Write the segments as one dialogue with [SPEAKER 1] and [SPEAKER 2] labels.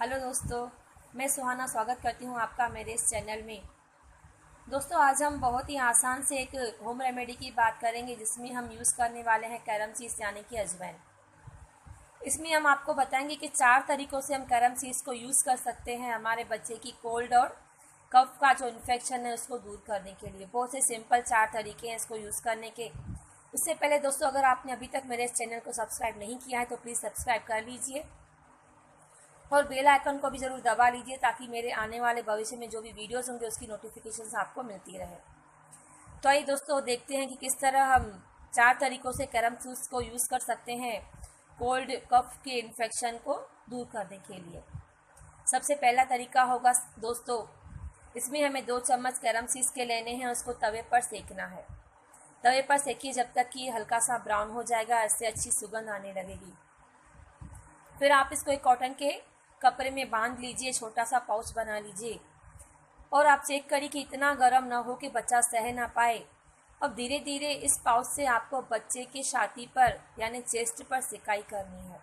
[SPEAKER 1] Hello दोस्तों, मैं सुहाना स्वागत करती हूँ आपका मेरे इस चैनल में। दोस्तों, आज हम बहुत ही आसान से एक होम रेमेडी की बात करेंगे जिसमें हम यूज़ करने वाले हैं कैरम सीड्स यानी कि अजवाइन। इसमें हम आपको बताएंगे कि 4 तरीक़ों से हम कैरम सीड्स को यूज़ कर सकते हैं हमारे बच्चे की कोल्ड और कफ का जो इन्फेक्शन है उसको दूर करने के लिए। बहुत से सिंपल 4 तरीके हैं इसको यूज़ करने के। उससे पहले दोस्तों, अगर आपने अभी तक मेरे इस चैनल को सब्सक्राइब नहीं किया है तो प्लीज़ सब्सक्राइब कर लीजिए और बेल आइकन को भी ज़रूर दबा लीजिए ताकि मेरे आने वाले भविष्य में जो भी वीडियोस होंगे उसकी नोटिफिकेशंस आपको मिलती रहे। तो आइए दोस्तों, देखते हैं कि किस तरह हम 4 तरीक़ों से कैरम सीड्स को यूज़ कर सकते हैं कोल्ड कफ के इन्फेक्शन को दूर करने के लिए। सबसे पहला तरीका होगा दोस्तों, इसमें हमें 2 चम्मच कैरम सीड्स के लेने हैं, उसको तवे पर सेकना है। तवे पर सेकिए जब तक कि हल्का सा ब्राउन हो जाएगा, इससे अच्छी सुगंध आने लगेगी। फिर आप इसको एक कॉटन के कपड़े में बांध लीजिए, छोटा सा पाउच बना लीजिए और आप चेक करिए कि इतना गर्म ना हो कि बच्चा सह ना पाए। अब धीरे धीरे इस पाउच से आपको बच्चे की छाती पर यानी चेस्ट पर सिकाई करनी है।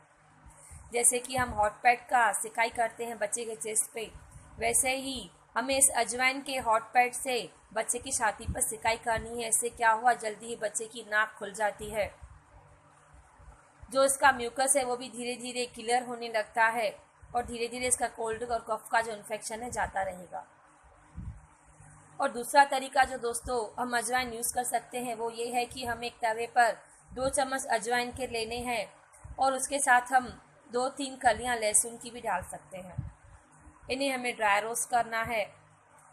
[SPEAKER 1] जैसे कि हम हॉट पैड का सिकाई करते हैं बच्चे के चेस्ट पे, वैसे ही हमें इस अजवाइन के हॉट पैड से बच्चे की छाती पर सिकाई करनी है। इससे क्या हुआ, जल्दी ही बच्चे की नाक खुल जाती है, जो इसका म्यूकस है वो भी धीरे धीरे क्लियर होने लगता है और धीरे धीरे इसका कोल्ड और कफ का जो इन्फेक्शन है जाता रहेगा। और दूसरा तरीका जो दोस्तों हम अजवाइन यूज़ कर सकते हैं वो ये है कि हम एक तवे पर 2 चम्मच अजवाइन के लेने हैं और उसके साथ हम 2-3 कलियां लहसुन की भी डाल सकते हैं। इन्हें हमें ड्राई रोस्ट करना है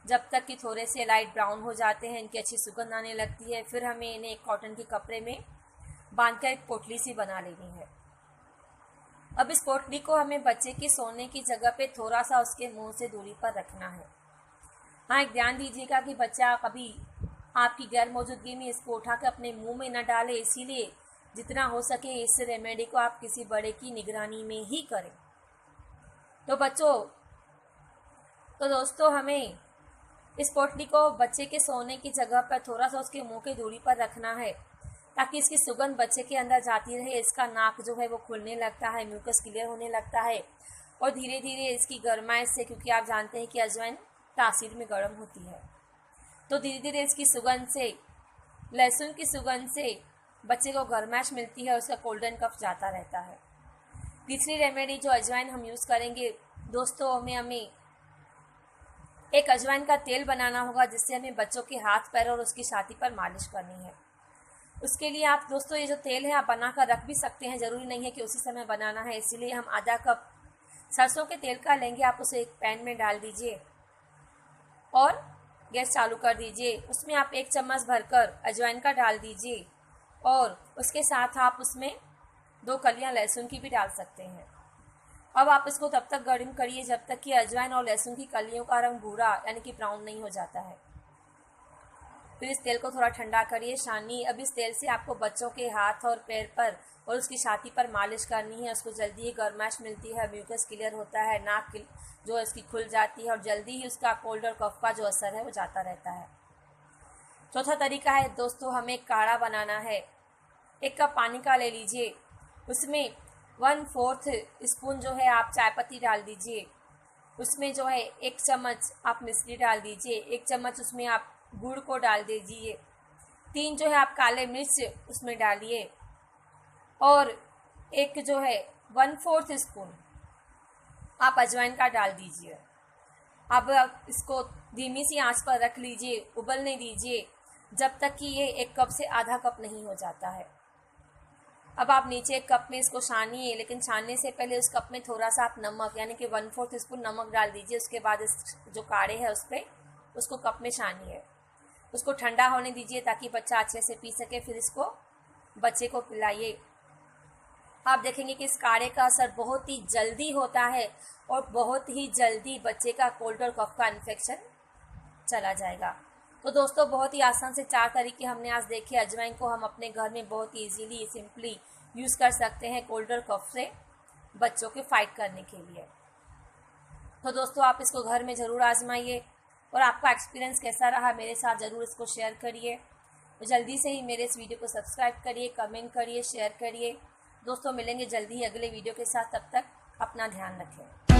[SPEAKER 1] जब तक कि थोड़े से लाइट ब्राउन हो जाते हैं, इनकी अच्छी सुगंध आने लगती है। फिर हमें इन्हें एक कॉटन के कपड़े में बांधकर एक पोटली सी बना लेनी है। अब इस पोटली को हमें बच्चे की सोने की जगह पे थोड़ा सा उसके मुंह से दूरी पर रखना है। हाँ, एक ध्यान दीजिएगा कि बच्चा कभी आपकी गैर मौजूदगी में इसको उठा कर अपने मुंह में न डाले, इसीलिए जितना हो सके इस रेमेडी को आप किसी बड़े की निगरानी में ही करें। तो दोस्तों हमें इस पोटली को बच्चे के सोने की जगह पर थोड़ा सा उसके मुंह की दूरी पर रखना है ताकि इसकी सुगंध बच्चे के अंदर जाती रहे। इसका नाक जो है वो खुलने लगता है, म्यूकस क्लियर होने लगता है और धीरे धीरे इसकी गर्माइश से, क्योंकि आप जानते हैं कि अजवाइन तासीर में गर्म होती है, तो धीरे धीरे इसकी सुगंध से, लहसुन की सुगंध से बच्चे को गर्माइश मिलती है और उसका कोल्डन कफ जाता रहता है। तीसरी रेमेडी जो अजवाइन हम यूज़ करेंगे दोस्तों, हमें एक अजवाइन का तेल बनाना होगा जिससे हमें बच्चों के हाथ पैर और उसकी छाती पर मालिश करनी है। उसके लिए आप दोस्तों ये जो तेल है आप बना कर रख भी सकते हैं, ज़रूरी नहीं है कि उसी समय बनाना है। इसीलिए हम आधा कप सरसों के तेल का लेंगे, आप उसे एक पैन में डाल दीजिए और गैस चालू कर दीजिए। उसमें आप 1 चम्मच भरकर अजवाइन का डाल दीजिए और उसके साथ आप उसमें 2 कलियां लहसुन की भी डाल सकते हैं। अब आप इसको तब तक गर्म करिए जब तक कि अजवाइन और लहसुन की कलियों का रंग भूरा यानी कि ब्राउन नहीं हो जाता है। फिर इस तेल को थोड़ा ठंडा करिए, छानिए। अब इस तेल से आपको बच्चों के हाथ और पैर पर और उसकी छाती पर मालिश करनी है। उसको जल्दी ही गर्माइश मिलती है, म्यूकस क्लियर होता है, नाक जो है इसकी खुल जाती है और जल्दी ही उसका कोल्ड और कफ का जो असर है वो जाता रहता है। चौथा तरीका है दोस्तों, हमें काढ़ा बनाना है। 1 कप पानी का ले लीजिए, उसमें 1/4 स्पून जो है आप चाय पत्ती डाल दीजिए। उसमें जो है 1 चम्मच आप मिश्री डाल दीजिए, 1 चम्मच उसमें आप गुड़ को डाल दीजिए, 3 जो है आप काले मिर्च उसमें डालिए और एक जो है 1/4 स्पून आप अजवाइन का डाल दीजिए। अब आप इसको धीमी सी आंच पर रख लीजिए, उबलने दीजिए जब तक कि ये 1 कप से आधा कप नहीं हो जाता है। अब आप नीचे 1 कप में इसको छानिए, लेकिन छानने से पहले उस कप में थोड़ा सा आप नमक यानी कि 1/4 स्पून नमक डाल दीजिए। उसके बाद इस जो काढ़े है उस पर उसको कप में छानिए, उसको ठंडा होने दीजिए ताकि बच्चा अच्छे से पी सके। फिर इसको बच्चे को पिलाइए। आप देखेंगे कि इस काढ़े का असर बहुत ही जल्दी होता है और बहुत ही जल्दी बच्चे का कोल्ड और कफ का इन्फेक्शन चला जाएगा। तो दोस्तों, बहुत ही आसान से 4 तरीके हमने आज देखे। अजवाइन को हम अपने घर में बहुत ईजीली सिंपली यूज़ कर सकते हैं कोल्ड और कफ से बच्चों के फाइट करने के लिए। तो दोस्तों, आप इसको घर में ज़रूर आजमाइए और आपका एक्सपीरियंस कैसा रहा मेरे साथ ज़रूर इसको शेयर करिए। तो जल्दी से ही मेरे इस वीडियो को सब्सक्राइब करिए, कमेंट करिए, शेयर करिए। दोस्तों, मिलेंगे जल्दी ही अगले वीडियो के साथ। तब तक अपना ध्यान रखें।